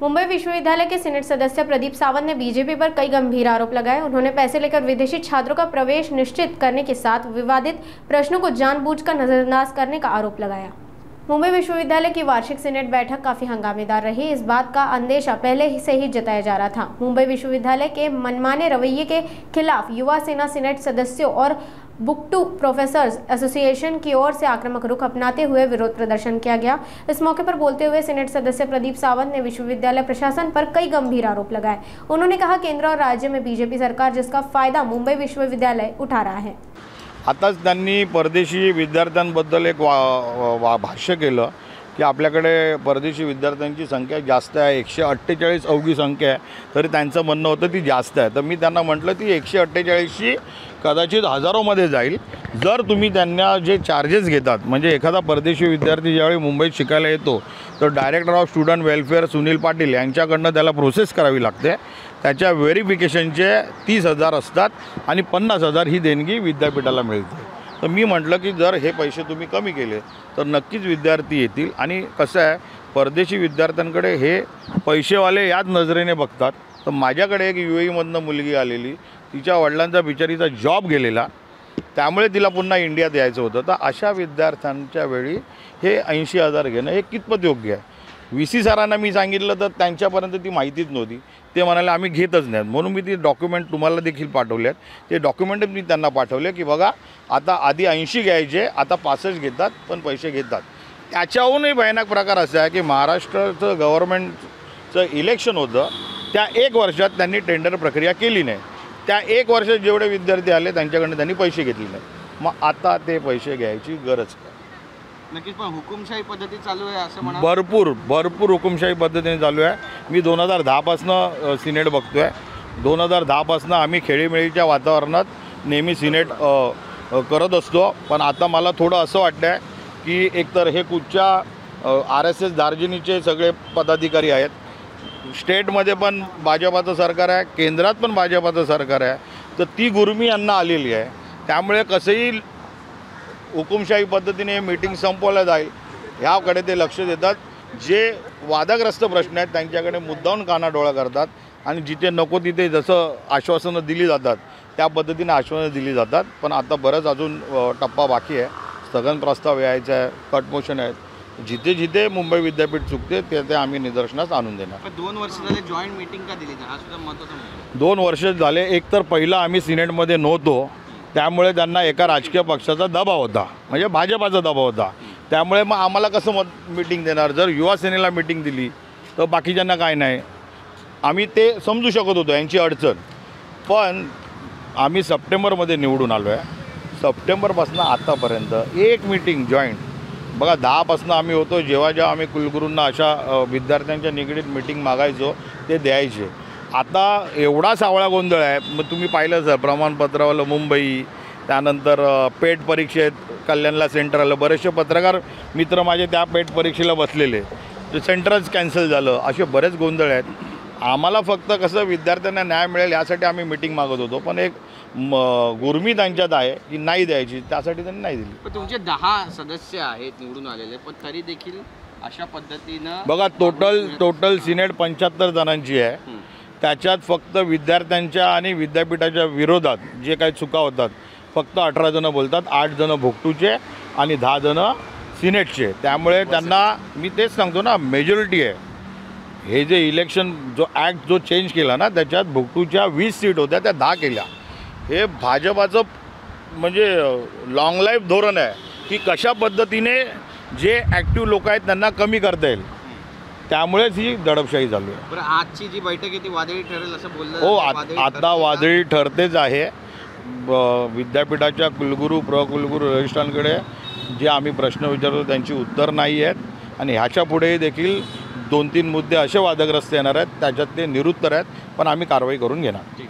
मुंबई विश्वविद्यालय के सीनेट सदस्य प्रदीप सावंत ने बीजेपी पर कई गंभीर आरोप लगाए। उन्होंने पैसे लेकर विदेशी छात्रों का प्रवेश निश्चित करने के साथ विवादित प्रश्नों को जानबूझकर नजरअंदाज करने का आरोप लगाया। मुंबई विश्वविद्यालय की वार्षिक सीनेट बैठक काफी हंगामेदार रही। इस बात का अंदेशा पहले से ही जताया जा रहा था। मुंबई विश्वविद्यालय के मनमाने रवैये के खिलाफ युवा सेना सीनेट सदस्यों और बुकटू प्रोफेसर्स एसोसिएशन की ओर से आक्रामक रुख अपनाते हुए विरोध प्रदर्शन किया गया। इस मौके पर बोलते हुए सीनेट सदस्य प्रदीप सावंत ने विश्वविद्यालय प्रशासन पर कई गंभीर आरोप लगाए। उन्होंने कहा, केंद्र और राज्य में बीजेपी सरकार जिसका फायदा मुंबई विश्वविद्यालय उठा रहा है। आताच त्यांनी परदेशी विद्यार्थ्यांबद्दल एक भाष्य केलं की आपल्याकडे परदेशी विद्यार्थ्यांची संख्या जास्त आहे, 148 अवघी संख्या आहे, तरी त्यांचं म्हणणं होतं ती जास्त आहे। तर मी त्यांना म्हटलं ती 148ची कदाचित हजारोमध्ये जाईल जर तुम्ही त्यांना जे चार्जेस घेतात। म्हणजे एखादा परदेशी विद्यार्थी ज्यावेळी मुंबईत शिकायला येतो तर director of student welfare Sunil Patil यांच्याकडनं त्याला प्रोसेस करावी लागते। त्याच्या व्हेरिफिकेशनचे 30,000 असतात आणि 50,000 ही देणगी विद्यापीठाला मिळते। तर मी म्हटलं की जर हे पैसे तुम्ही कमी केले तर नक्कीच विद्यार्थी येतील। आणि कसं आहे, परदेशी विद्यार्थ्यांकडे हे पैसेवाले याच नजरेने बघतात। तर माझ्याकडे एक UAE मधनं मुलगी आलेली, तिच्या वडिलांचा बिचारीचा जॉब गेलेला, त्यामुळे तिला पुन्हा इंडियात यायचं होतं। तर अशा विद्यार्थ्यांच्या वेळी हे 80,000 घेणं हे कितपत योग्य आहे? VC सरांना मी सांगितलं तर त्यांच्यापर्यंत ती माहितीच नव्हती। ते म्हणाले आम्ही घेतच नाहीत। म्हणून मी ती डॉक्युमेंट तुम्हाला देखील पाठवले आहेत। ते डॉक्युमेंट मी त्यांना पाठवले की बघा, आता आधी 80 घ्यायचे, आता 65 घेतात, पण पैसे घेतात। त्याच्याहूनही भयानक प्रकार असा आहे की महाराष्ट्राचं गव्हर्नमेंटचं इलेक्शन होतं, त्या 1 वर्षात त्यांनी टेंडर प्रक्रिया केली नाही। त्या 1 वर्षात जेवढे विद्यार्थी आले त्यांच्याकडनं त्यांनी पैसे घेतले नाही। मग आता ते पैसे घ्यायची गरज काय? नक्कीच, पण हुकुमशाही पद्धती चालू आहे असं म्हणा। भरपूर हुकुमशाही पद्धतीने चालू आहे। मी 2010 पासून सिनेट बघतोय। 2010 पासून आम्ही खेळीमेळीच्या वातावरणात नेहमी सिनेट करत असतो। पण आता मला थोडं असं वाटतं की एकतर हे कुठच्या RSS दार्जिनीचे सगळे पदाधिकारी आहेत, स्टेटमध्ये पण भाजपाचं सरकार आहे, केंद्रात पण भाजपाचं सरकार आहे, तर ती गुरमी यांना आलेली आहे। त्यामुळे कसंही हुकुमशाही पद्धतीने मीटिंग संपवल्या जाईल ह्याकडे ते लक्ष देतात। जे वादग्रस्त प्रश्न आहेत त्यांच्याकडे मुद्दामून कानाडोळा करतात आणि जिथे नको तिथे जसं आश्वासनं दिली जातात त्या पद्धतीने आश्वासनं दिली जातात। पण आता बरंच अजून टप्पा बाकी आहे। स्थगन प्रस्ताव यायचा आहे, कट मोशन आहेत। जिथे जिथे मुंबई विद्यापीठ चुकते ते आम्ही निदर्शनास आणून देणार। 2 वर्ष झाले जॉईंट मीटिंग का दिली हा सुद्धा महत्त्वाचा मुद्दा। 2 वर्ष झाले। एक तर पहिला आम्ही सिनेटमध्ये नव्हतो, त्यामुळे त्यांना एका राजकीय पक्षाचा दबाव होता, म्हणजे भाजपाचा दबाव होता। त्यामुळे मग आम्हाला कसं मीटिंग देणार? जर युवा सेनेला मीटिंग दिली तर बाकीच्यांना काय नाही, आम्ही ते समजू शकत होतो यांची अडचण। पण आम्ही सप्टेंबरमध्ये निवडून आलो आहे। सप्टेंबरपासून आतापर्यंत एक मीटिंग जॉईंट बघा, 10 पासून आम्ही होतो। जेव्हा आम्ही कुलगुरूंना अशा विद्यार्थ्यांच्या निगडीत मीटिंग मागायचो ते द्यायचे। आता एवढा सावळा गोंधळ आहे। मग तुम्ही पाहिलंच आहे, प्रमाणपत्रावालं मुंबई, त्यानंतर पेट परीक्षेत कल्याणला सेंटर आलं। बरेचसे पत्रकार मित्र माझे त्या पेट परीक्षेला बसलेले, ते सेंटरच कॅन्सल झालं। असे बरेच गोंधळ आहेत। आम्हाला फक्त कसं विद्यार्थ्यांना न्याय मिळेल यासाठी आम्ही मीटिंग मागत होतो, पण एक गुरमी त्यांच्यात आहे की नाही द्यायची, त्यासाठी त्यांनी नाही दिली। पण तुमचे 10 सदस्य आहेत निवडून आलेले, पण तरी देखील अशा पद्धतीनं बघा, टोटल सिनेट 75 जणांची आहे। त्याच्यात फक्त विद्यार्थ्यांच्या आणि विद्यापीठाच्या विरोधात जे काही चुका होतात फक्त 18 जण बोलतात, 8 जण भोगटूचे आणि 10 जण सिनेटचे। त्यामुळे त्यांना मी तेच सांगतो ना, मेजॉरिटी आहे। हे जे इलेक्शन जो ॲक्ट जो चेंज केला ना, त्याच्यात भोगटूच्या 20 सीट होत्या, त्या 10 केल्या। हे भाजपाचं म्हणजे लॉंग लाईफ धोरण आहे की कशा पद्धतीने जे ॲक्टिव्ह लोक आहेत त्यांना कमी करता येईल। त्यामुळेच ही दडपशाही चालू आहे। बरं, आजची जी बैठक आहे ती वादळी ठरेल असं बोललं? हो, आता वादळी ठरतेच आहे। विद्यापीठाच्या कुलगुरू प्रकुलगुरू रजिस्ट्रांकडे जे आम्ही प्रश्न विचारतो त्यांची उत्तर नाही आहेत आणि ह्याच्या पुढेही देखील 2-3 मुद्दे असे वादग्रस्त येणार आहेत, त्याच्यात ते निरुत्तर आहेत, पण आम्ही कारवाई करून घेणार।